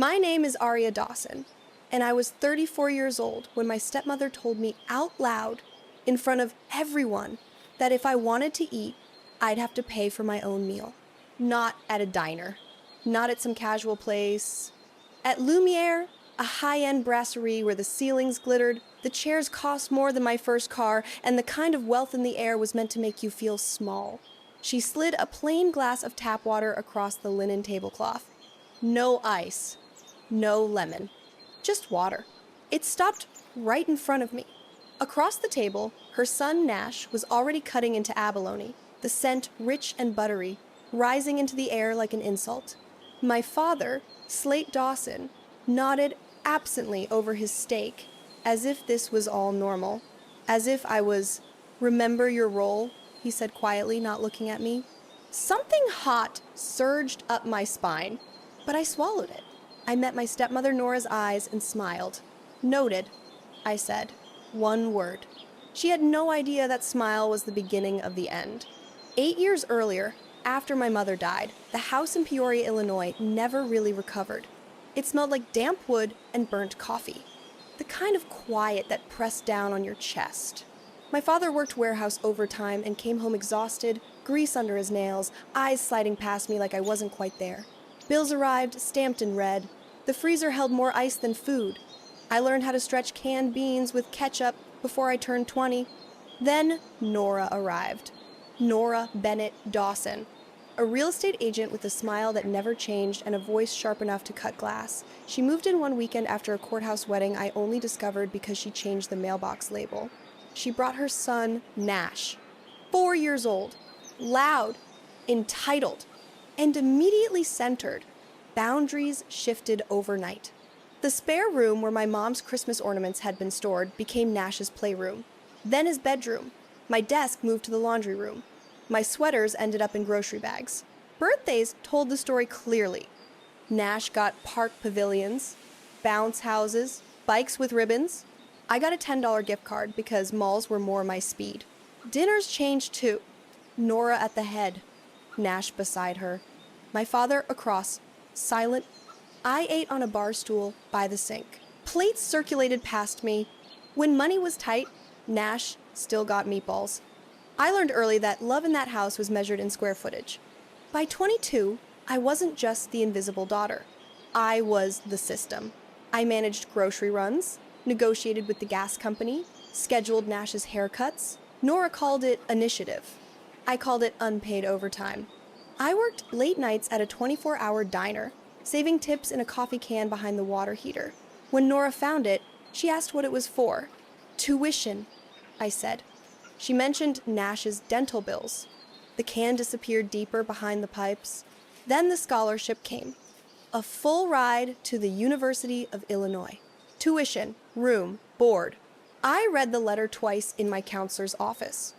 My name is Aria Dawson, and I was 34 years old when my stepmother told me out loud, in front of everyone, that if I wanted to eat, I'd have to pay for my own meal. Not at a diner, not at some casual place. At Lumiere, a high-end brasserie where the ceilings glittered, the chairs cost more than my first car, and the kind of wealth in the air was meant to make you feel small. She slid a plain glass of tap water across the linen tablecloth. No ice, no lemon, just water. It stopped right in front of me. Across the table, her son Nash was already cutting into abalone, the scent rich and buttery, rising into the air like an insult. My father, Slate Dawson, nodded absently over his steak, as if this was all normal. As if I was, "Remember your role," he said quietly, not looking at me. Something hot surged up my spine, but I swallowed it. I met my stepmother Nora's eyes and smiled. "Noted," I said. One word. She had no idea that smile was the beginning of the end. 8 years earlier, after my mother died, the house in Peoria, Illinois, never really recovered. It smelled like damp wood and burnt coffee. The kind of quiet that pressed down on your chest. My father worked warehouse overtime and came home exhausted, grease under his nails, eyes sliding past me like I wasn't quite there. Bills arrived, stamped in red. The freezer held more ice than food. I learned how to stretch canned beans with ketchup before I turned 20. Then Nora arrived. Nora Bennett Dawson. A real estate agent with a smile that never changed and a voice sharp enough to cut glass. She moved in one weekend after a courthouse wedding I only discovered because she changed the mailbox label. She brought her son, Nash, 4 years old, loud, entitled, and immediately centered. Boundaries shifted overnight. The spare room where my mom's Christmas ornaments had been stored became Nash's playroom. Then his bedroom. My desk moved to the laundry room. My sweaters ended up in grocery bags. Birthdays told the story clearly. Nash got park pavilions, bounce houses, bikes with ribbons. I got a $10 gift card because malls were more my speed. Dinners changed too. Nora at the head, Nash beside her. My father across, silent. I ate on a bar stool by the sink. Plates circulated past me. When money was tight, Nash still got meatballs. I learned early that love in that house was measured in square footage. By 22, I wasn't just the invisible daughter. I was the system. I managed grocery runs, negotiated with the gas company, scheduled Nash's haircuts. Nora called it initiative. I called it unpaid overtime. I worked late nights at a 24-hour diner, saving tips in a coffee can behind the water heater. When Nora found it, she asked what it was for. "Tuition," I said. She mentioned Nash's dental bills. The can disappeared deeper behind the pipes. Then the scholarship came. A full ride to the University of Illinois. Tuition, room, board. I read the letter twice in my counselor's office.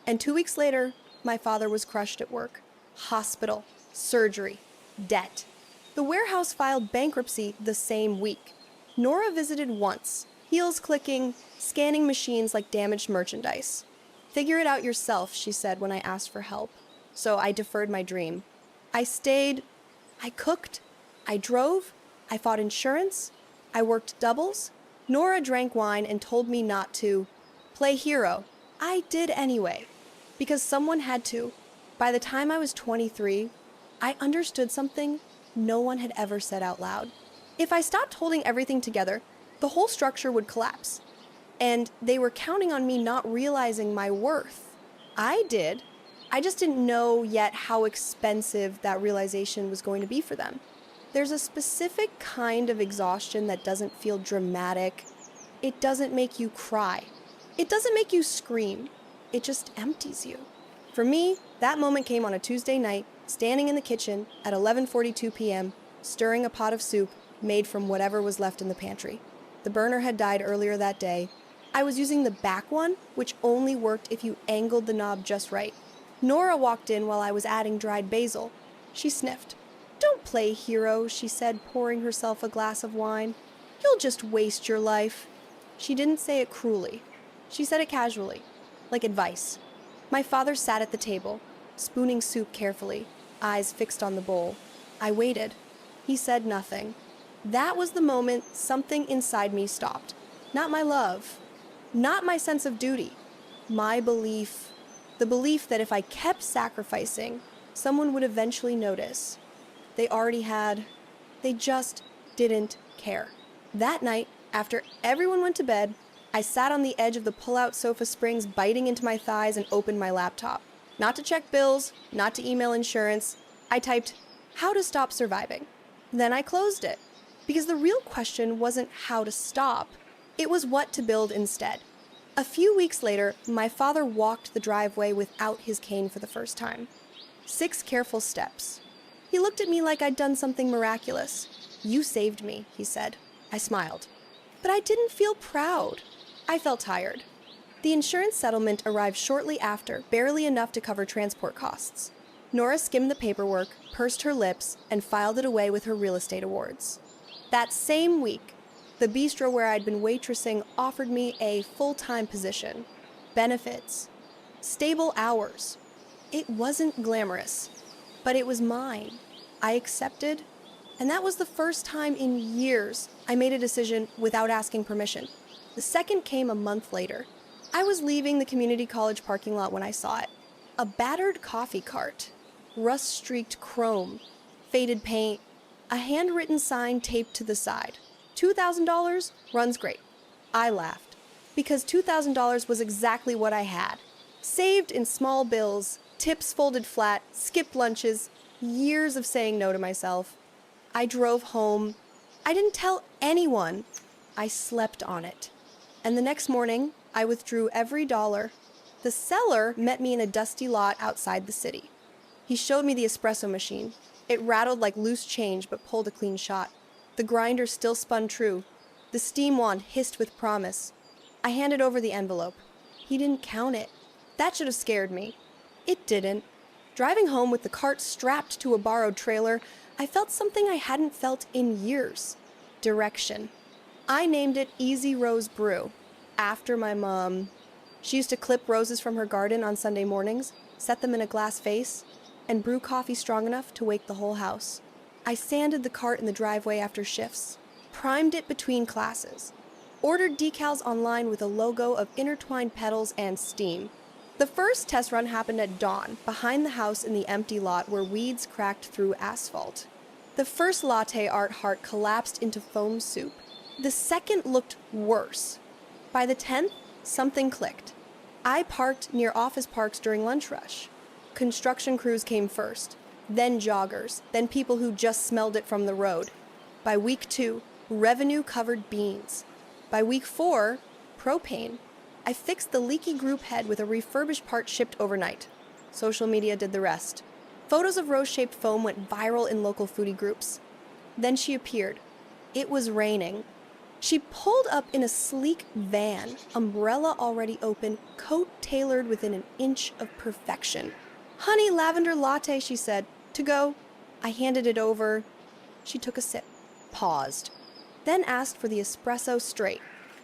And 2 weeks later, my father was crushed at work. Hospital, surgery, debt. The warehouse filed bankruptcy the same week. Nora visited once, heels clicking, scanning machines like damaged merchandise. "Figure it out yourself," she said when I asked for help. So I deferred my dream. I stayed. I cooked. I drove. I fought insurance. I worked doubles. Nora drank wine and told me not to play hero. I did anyway, because someone had to. By the time I was 23, I understood something no one had ever said out loud. If I stopped holding everything together, the whole structure would collapse. And they were counting on me not realizing my worth. I did. I just didn't know yet how expensive that realization was going to be for them. There's a specific kind of exhaustion that doesn't feel dramatic. It doesn't make you cry. It doesn't make you scream. It just empties you. For me, that moment came on a Tuesday night, standing in the kitchen at 11:42 p.m., stirring a pot of soup made from whatever was left in the pantry. The burner had died earlier that day. I was using the back one, which only worked if you angled the knob just right. Nora walked in while I was adding dried basil. She sniffed. "Don't play hero," she said, pouring herself a glass of wine. "You'll just waste your life." She didn't say it cruelly. She said it casually, like advice. My father sat at the table, spooning soup carefully, eyes fixed on the bowl. I waited. He said nothing. That was the moment something inside me stopped. Not my love, not my sense of duty, my belief. The belief that if I kept sacrificing, someone would eventually notice. They already had. They just didn't care. That night, after everyone went to bed, I sat on the edge of the pull-out sofa springs, biting into my thighs, and opened my laptop. Not to check bills, not to email insurance. I typed, "How to stop surviving." Then I closed it. Because the real question wasn't how to stop, it was what to build instead. A few weeks later, my father walked the driveway without his cane for the first time. 6 careful steps. He looked at me like I'd done something miraculous. "You saved me," he said. I smiled. But I didn't feel proud. I felt tired. The insurance settlement arrived shortly after, barely enough to cover transport costs. Nora skimmed the paperwork, pursed her lips, and filed it away with her real estate awards. That same week, the bistro where I'd been waitressing offered me a full-time position, benefits, stable hours. It wasn't glamorous, but it was mine. I accepted, and that was the first time in years I made a decision without asking permission. The second came a month later. I was leaving the community college parking lot when I saw it. A battered coffee cart, rust-streaked chrome, faded paint, a handwritten sign taped to the side. $2,000 runs great. I laughed, because $2,000 was exactly what I had. Saved in small bills, tips folded flat, skipped lunches, years of saying no to myself. I drove home. I didn't tell anyone. I slept on it. And the next morning, I withdrew every dollar. The seller met me in a dusty lot outside the city. He showed me the espresso machine. It rattled like loose change, but pulled a clean shot. The grinder still spun true. The steam wand hissed with promise. I handed over the envelope. He didn't count it. That should have scared me. It didn't. Driving home with the cart strapped to a borrowed trailer, I felt something I hadn't felt in years. Direction. I named it Easy Rose Brew, after my mom. She used to clip roses from her garden on Sunday mornings, set them in a glass vase, and brew coffee strong enough to wake the whole house. I sanded the cart in the driveway after shifts, primed it between classes, ordered decals online with a logo of intertwined petals and steam. The first test run happened at dawn, behind the house in the empty lot where weeds cracked through asphalt. The first latte art heart collapsed into foam soup. The second looked worse. By the 10th, something clicked. I parked near office parks during lunch rush. Construction crews came first, then joggers, then people who just smelled it from the road. By week 2, revenue covered beans. By week 4, propane. I fixed the leaky group head with a refurbished part shipped overnight. Social media did the rest. Photos of rose-shaped foam went viral in local foodie groups. Then she appeared. It was raining. She pulled up in a sleek van, umbrella already open, coat tailored within an inch of perfection. "Honey lavender latte," she said. "To go." I handed it over. She took a sip, paused, then asked for the espresso straight.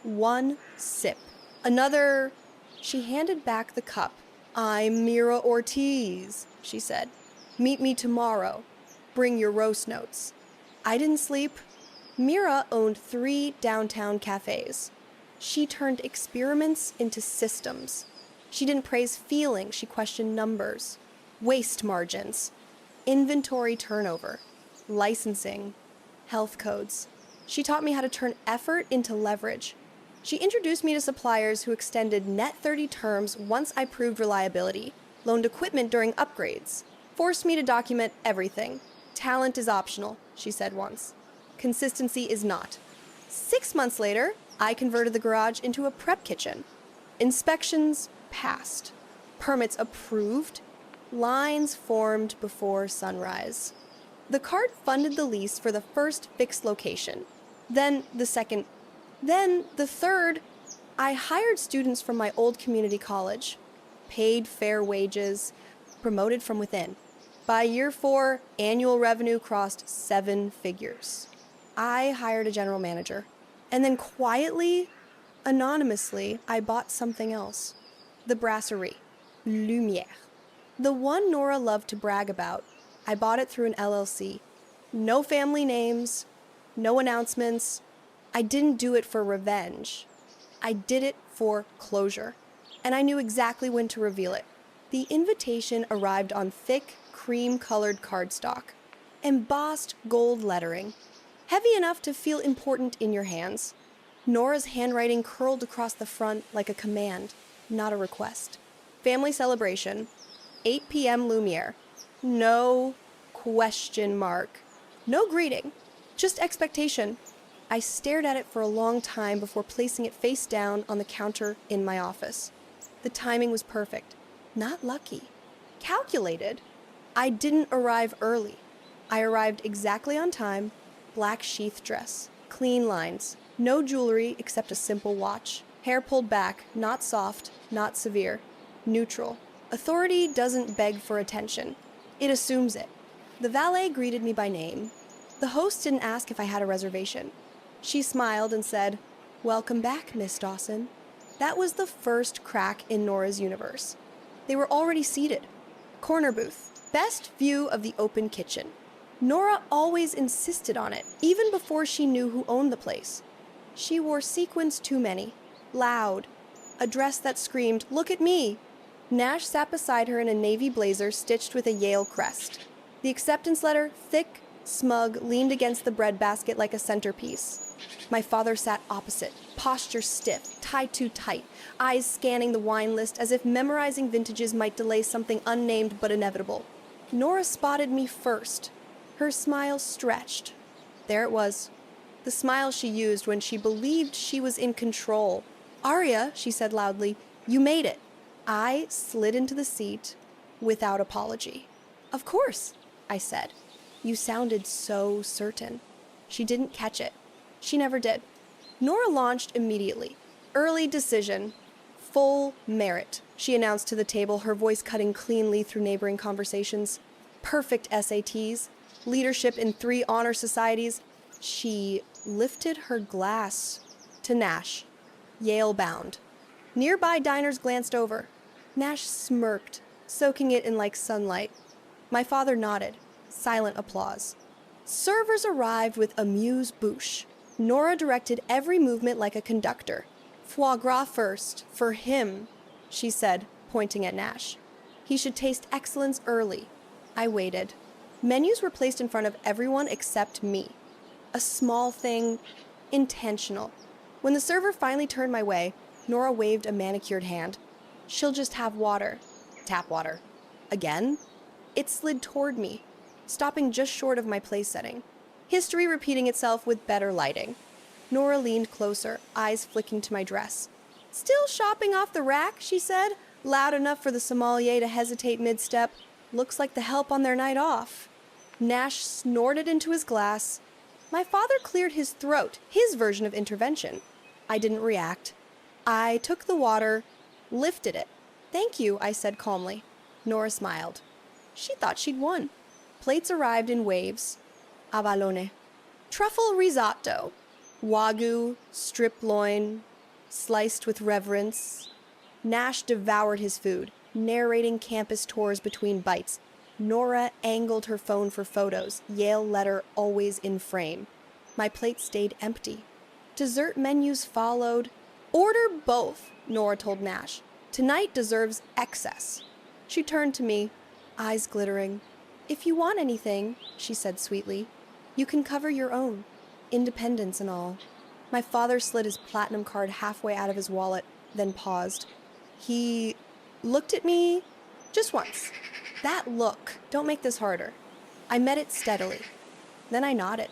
1 sip. Another. She handed back the cup. "I'm Mira Ortiz," she said. "Meet me tomorrow. Bring your roast notes." I didn't sleep. Mira owned 3 downtown cafes. She turned experiments into systems. She didn't praise feeling, she questioned numbers, waste margins, inventory turnover, licensing, health codes. She taught me how to turn effort into leverage. She introduced me to suppliers who extended net 30 terms once I proved reliability, loaned equipment during upgrades, forced me to document everything. "Talent is optional," she said once. "Consistency is not." 6 months later, I converted the garage into a prep kitchen. Inspections passed. Permits approved. Lines formed before sunrise. The cart funded the lease for the first fixed location. Then the second. Then the third. I hired students from my old community college. Paid fair wages. Promoted from within. By year 4, annual revenue crossed 7 figures. I hired a general manager. And then quietly, anonymously, I bought something else. The brasserie. Lumière. The one Nora loved to brag about. I bought it through an LLC. No family names, no announcements. I didn't do it for revenge. I did it for closure. And I knew exactly when to reveal it. The invitation arrived on thick, cream-colored cardstock, embossed gold lettering, heavy enough to feel important in your hands. Nora's handwriting curled across the front like a command, not a request. Family celebration, 8 p.m. Lumiere. No question mark. No greeting, just expectation. I stared at it for a long time before placing it face down on the counter in my office. The timing was perfect. Not lucky. Calculated. I didn't arrive early. I arrived exactly on time. Black sheath dress. Clean lines. No jewelry except a simple watch. Hair pulled back. Not soft. Not severe. Neutral. Authority doesn't beg for attention. It assumes it. The valet greeted me by name. The host didn't ask if I had a reservation. She smiled and said, "Welcome back, Miss Dawson." That was the first crack in Nora's universe. They were already seated. Corner booth. Best view of the open kitchen. Nora always insisted on it, even before she knew who owned the place. She wore sequins too many. Loud. A dress that screamed, "Look at me!" Nash sat beside her in a navy blazer stitched with a Yale crest. The acceptance letter, thick, smug, leaned against the breadbasket like a centerpiece. My father sat opposite, posture stiff, tie too tight, eyes scanning the wine list as if memorizing vintages might delay something unnamed but inevitable. Nora spotted me first. Her smile stretched. There it was. The smile she used when she believed she was in control. "Arya," she said loudly, "you made it." I slid into the seat without apology. "Of course," I said. "You sounded so certain." She didn't catch it. She never did. Nora launched immediately. "Early decision. Full merit," she announced to the table, her voice cutting cleanly through neighboring conversations. "Perfect SATs. Leadership in 3 honor societies." She lifted her glass to Nash, Yale-bound. Nearby diners glanced over. Nash smirked, soaking it in like sunlight. My father nodded. Silent applause. Servers arrived with amuse-bouche. Nora directed every movement like a conductor. "Foie gras first, for him," she said, pointing at Nash. "He should taste excellence early." I waited. Menus were placed in front of everyone except me. A small thing, intentional. When the server finally turned my way, Nora waved a manicured hand. "She'll just have water." Tap water. Again? It slid toward me, stopping just short of my place setting. History repeating itself with better lighting. Nora leaned closer, eyes flicking to my dress. "Still shopping off the rack," she said, loud enough for the sommelier to hesitate mid-step. "Looks like the help on their night off." Nash snorted into his glass. My father cleared his throat, his version of intervention. I didn't react. I took the water, lifted it. "Thank you," I said calmly. Nora smiled. She thought she'd won. Plates arrived in waves. Abalone. Truffle risotto. Wagyu, strip loin, sliced with reverence. Nash devoured his food, narrating campus tours between bites. Nora angled her phone for photos, Yale letter always in frame. My plate stayed empty. Dessert menus followed. "Order both," Nora told Nash. "Tonight deserves excess." She turned to me, eyes glittering. "If you want anything," she said sweetly, "you can cover your own. Independence and all." My father slid his platinum card halfway out of his wallet, then paused. He looked at me just once. That look, don't make this harder. I met it steadily. Then I nodded.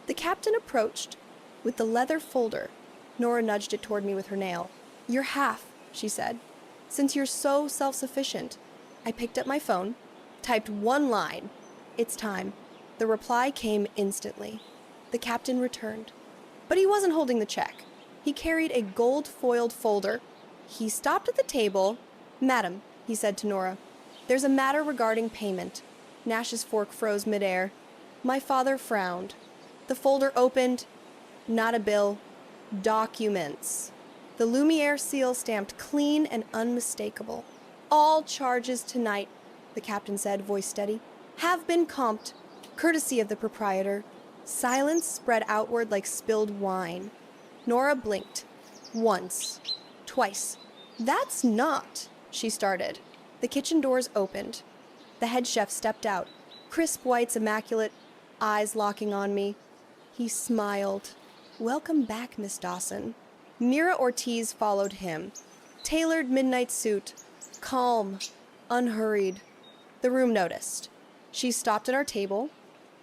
The captain approached with the leather folder. Nora nudged it toward me with her nail. "You're half," she said, "since you're so self-sufficient." I picked up my phone, typed one line. "It's time." The reply came instantly. The captain returned. But he wasn't holding the check. He carried a gold-foiled folder. He stopped at the table. "Madam," he said to Nora, "there's a matter regarding payment." Nash's fork froze midair. My father frowned. The folder opened. Not a bill. Documents. The Lumiere seal stamped clean and unmistakable. "All charges tonight," the captain said, voice steady, "have been comped, courtesy of the proprietor." Silence spread outward like spilled wine. Nora blinked. Once. Twice. "That's not," she started. The kitchen doors opened. The head chef stepped out, crisp whites immaculate, eyes locking on me. He smiled. "Welcome back, Miss Dawson." Mira Ortiz followed him. Tailored midnight suit. Calm. Unhurried. The room noticed. She stopped at our table.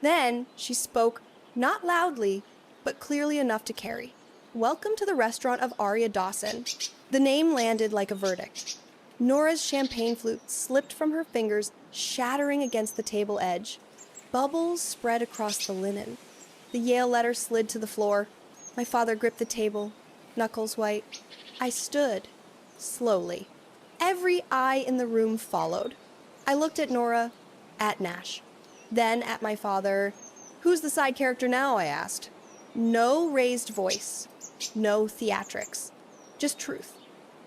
Then she spoke, not loudly, but clearly enough to carry. "Welcome to the restaurant of Aria Dawson." The name landed like a verdict. Nora's champagne flute slipped from her fingers, shattering against the table edge. Bubbles spread across the linen. The Yale letter slid to the floor. My father gripped the table, knuckles white. I stood, slowly. Every eye in the room followed. I looked at Nora, at Nash, then at my father. "Who's the side character now?" I asked. No raised voice, no theatrics, just truth.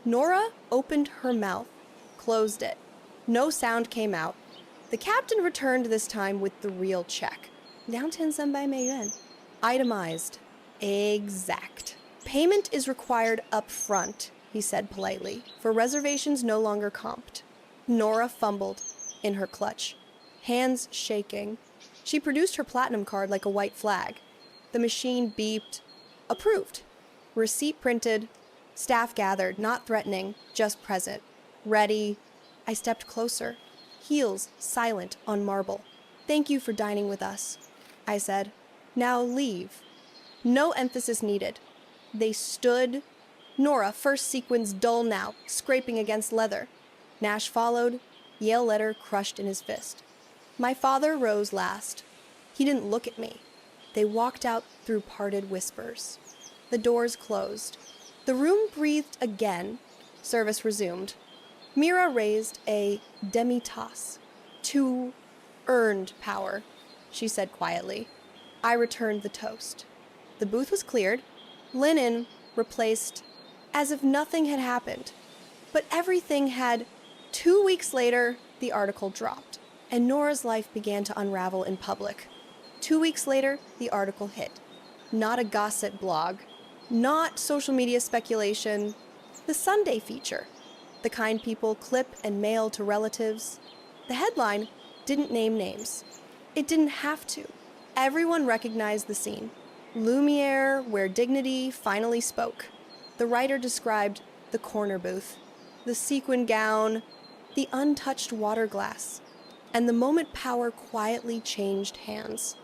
Nora opened her mouth, closed it. No sound came out. The captain returned this time with the real check. "Downtown by Mayuan." Itemized. Exact. "Payment is required up front," he said politely, "for reservations no longer comped." Nora fumbled in her clutch, hands shaking. She produced her platinum card like a white flag. The machine beeped. Approved. Receipt printed. Staff gathered, not threatening, just present. Ready. I stepped closer, heels silent on marble. "Thank you for dining with us," I said. "Now leave." No emphasis needed. They stood. Nora, first sequins dull now, scraping against leather. Nash followed, Yale letter crushed in his fist. My father rose last. He didn't look at me. They walked out through parted whispers. The doors closed. The room breathed again. Service resumed. Mira raised a demi-tasse. "To earned power," she said quietly. I returned the toast. The booth was cleared. Linen replaced as if nothing had happened. But everything had. 2 weeks later, the article dropped, and Nora's life began to unravel in public. 2 weeks later, the article hit. Not a gossip blog, not social media speculation, the Sunday feature. The kind people clip and mail to relatives. The headline didn't name names. It didn't have to. Everyone recognized the scene. Lumiere, where dignity finally spoke. The writer described the corner booth, the sequin gown, the untouched water glass, and the moment power quietly changed hands.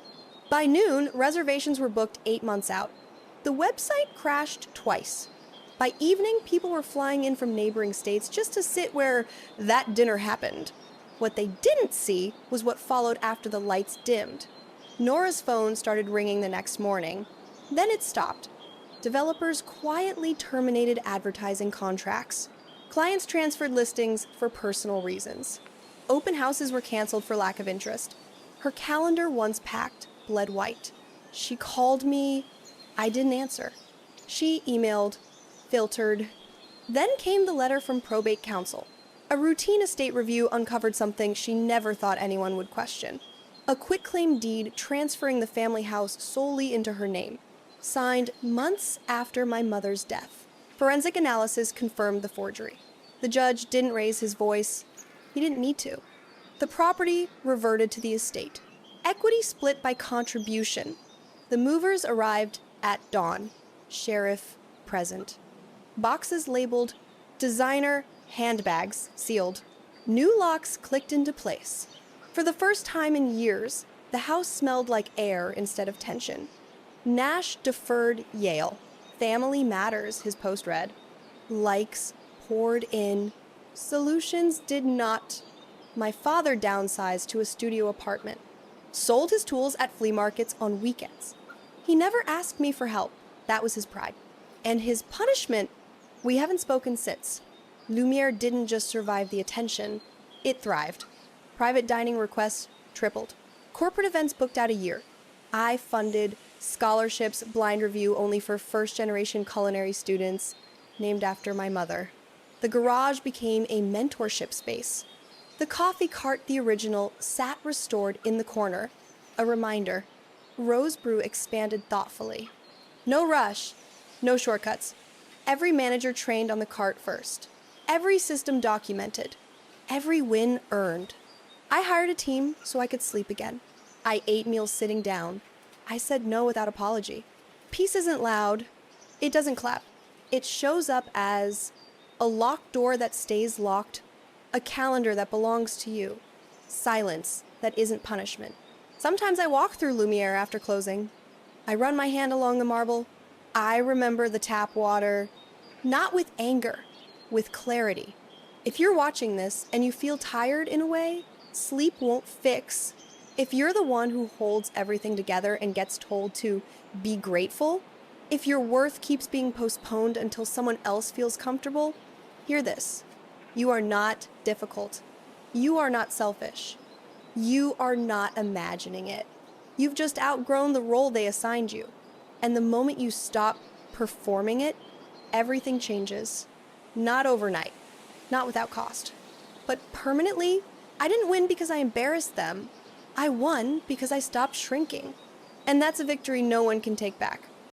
By noon, reservations were booked 8 months out. The website crashed twice. By evening, people were flying in from neighboring states just to sit where that dinner happened. What they didn't see was what followed after the lights dimmed. Nora's phone started ringing the next morning. Then it stopped. Developers quietly terminated advertising contracts. Clients transferred listings for personal reasons. Open houses were canceled for lack of interest. Her calendar, once packed, bled white. She called me. I didn't answer. She emailed, filtered. Then came the letter from probate counsel. A routine estate review uncovered something she never thought anyone would question. A quitclaim deed transferring the family house solely into her name. Signed months after my mother's death. Forensic analysis confirmed the forgery. The judge didn't raise his voice. He didn't need to. The property reverted to the estate. Equity split by contribution. The movers arrived at dawn. Sheriff present. Boxes labeled designer handbags sealed. New locks clicked into place. For the first time in years, the house smelled like air instead of tension. Nash deferred Yale. Family matters, his post read. Likes poured in. Solutions did not. My father downsized to a studio apartment. Sold his tools at flea markets on weekends. He never asked me for help. That was his pride. And his punishment, we haven't spoken since. Lumiere didn't just survive the attention, it thrived. Private dining requests tripled. Corporate events booked out a year. I funded scholarships, blind review only for first-generation culinary students, named after my mother. The garage became a mentorship space. The coffee cart, the original, sat restored in the corner, a reminder. Rose Brew expanded thoughtfully. No rush, no shortcuts. Every manager trained on the cart first. Every system documented. Every win earned. I hired a team so I could sleep again. I ate meals sitting down. I said no without apology. Peace isn't loud. It doesn't clap. It shows up as a locked door that stays locked, a calendar that belongs to you, silence that isn't punishment. Sometimes I walk through Lumiere after closing. I run my hand along the marble. I remember the tap water, not with anger, with clarity. If you're watching this and you feel tired in a way, sleep won't fix. If you're the one who holds everything together and gets told to be grateful, if your worth keeps being postponed until someone else feels comfortable, hear this. You are not difficult. You are not selfish. You are not imagining it. You've just outgrown the role they assigned you. And the moment you stop performing it, everything changes. Not overnight, not without cost. But permanently, I didn't win because I embarrassed them. I won because I stopped shrinking. And that's a victory no one can take back.